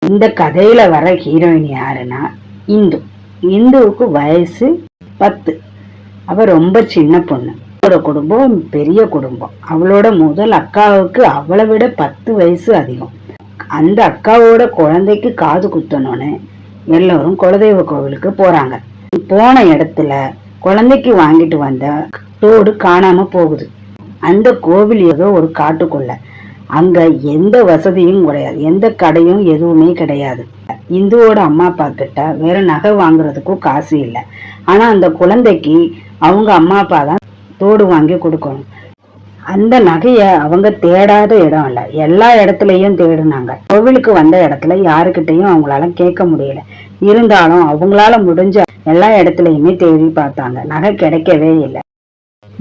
இந்த கதையில வர ஹீரோயின் யாருன்னா இந்து. இந்துவுக்கு வயசு 10. அவ ரொம்ப சின்ன பொண்ணு. அவளோட குடும்பம் பெரிய குடும்பம். அவளோட முதல் அக்காவுக்கு அவளை விட 10 வயசு அதிகம். அந்த அக்காவோட குழந்தைக்கு காது குத்தணும்னு எல்லாரும் குலதெய்வ கோவிலுக்கு போறாங்க. போன இடத்துல குழந்தைக்கு வாங்கிட்டு வந்த தோடு காணாம போகுது. அந்த கோவில் ஏதோ ஒரு காட்டுக்குள்ள. அங்க எந்த வசதியும் கிடையாது, எந்த கடையும் எதுவுமே கிடையாது. இந்துவோட அம்மா அப்பா கிட்ட வேற நகை வாங்குறதுக்கும் காசு இல்லை. ஆனா அந்த குழந்தைக்கு அவங்க அம்மா அப்பா தான் தோடு வாங்கி கொடுக்கணும். அந்த நகைய அவங்க தேடாத இடம் இல்ல, எல்லா இடத்துலயும் தேடினாங்க. கோவிலுக்கு வந்த இடத்துல யாருக்கிட்டையும் அவங்களால கேட்க முடியல. இருந்தாலும் அவங்களால முடிஞ்ச எல்லா இடத்துலயுமே தேடி பார்த்தாங்க. நகை கிடைக்கவே இல்லை.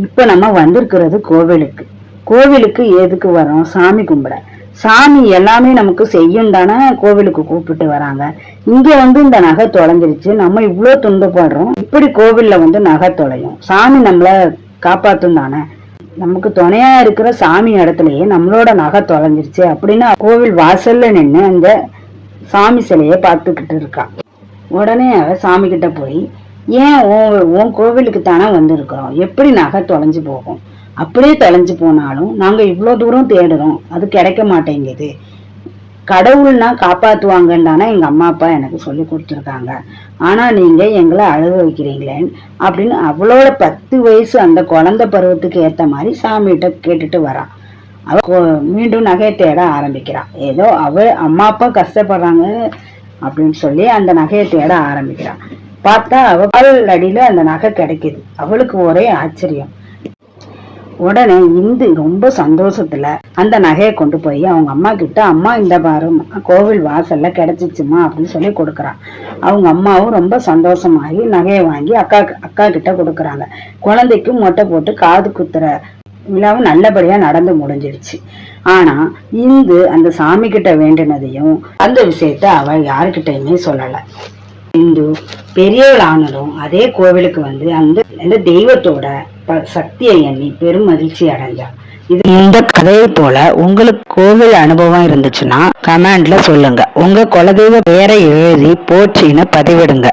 இப்ப நம்ம வந்திருக்கிறது கோவிலுக்கு. கோவிலுக்கு எதுக்கு வரோம்? சாமி கும்பிட. சாமி எல்லாமே நமக்கு செய்யும் தானே கோவிலுக்கு கூப்பிட்டு வராங்க. இங்க இந்த நகை தொலைஞ்சிருச்சு, நம்ம இவ்வளவு துன்பப்படுறோம், இப்படி கோவில்ல நகை தொலையும். சாமி நம்மள காப்பாத்தும் தானே. நமக்கு துணையா இருக்கிற சாமி இடத்துலயே நம்மளோட நகை தொலைஞ்சிருச்சு அப்படின்னு கோவில் வாசல்ல நின்று அந்த சாமி சிலைய பார்த்துக்கிட்டு இருக்கா. உடனே அவ சாமி கிட்ட போய், ஏன் உன் கோவிலுக்கு தானே வந்திருக்கிறோம், எப்படி நகை தொலைஞ்சு போகும்? அப்படியே தொலைஞ்சு போனாலும் நாங்க இவ்வளவு தூரம் தேடுறோம், அது கிடைக்க மாட்டேங்குது. கடவுள்னா காப்பாத்துவாங்கன்னு தானே எங்க அம்மா அப்பா எனக்கு சொல்லி கொடுத்துருக்காங்க. ஆனா நீங்க எங்களை அழுக வைக்கிறீங்களேன்னு அப்படின்னு அவளோட 10 வயசு அந்த குழந்தை பருவத்துக்கு ஏத்த மாதிரி சாமிகிட்ட கேட்டுட்டு வரான். அவ மீண்டும் நகையை தேட ஆரம்பிக்கிறான். ஏதோ அவ அம்மா அப்பா கஷ்டப்படுறாங்க அப்படின்னு சொல்லி அந்த நகையை தேட ஆரம்பிக்கிறான். பார்த்தா அவள் அடியில அந்த நகை கிடைக்குது. அவளுக்கு ஒரே ஆச்சரியம். உடனே இந்து ரொம்ப சந்தோஷத்துல அந்த நகையை கொண்டு போய் அவங்க அம்மா கிட்ட, அம்மா இந்த பாரு கோவில் வாசல்ல கிடைச்சிச்சுமா அப்படின்னு சொல்லி கொடுக்குறான். அவங்க அம்மாவும் ரொம்ப சந்தோஷமாகி நகையை வாங்கி அக்கா கிட்ட கொடுக்குறாங்க. குழந்தைக்கு மொட்டை போட்டு காது குத்துற விழாவும் நல்லபடியா நடந்து முடிஞ்சிடுச்சு. ஆனா இந்து அந்த சாமி கிட்ட வேண்டினதையும் அந்த விஷயத்த அவ யாருக்கிட்டையுமே சொல்லல. இந்து பெரியவள் ஆனதும் அதே கோவிலுக்கு அந்த தெய்வத்தோட சக்தியை எண்ணி பெரும் மகிழ்ச்சி அடைஞ்சா. இந்த கதையை போல உங்களுக்கு கோவில் அனுபவம் இருந்துச்சுன்னா கமெண்ட்ல சொல்லுங்க. உங்க குலதெய்வ பேரை எழுதி போற்றின்னு பதிவிடுங்க.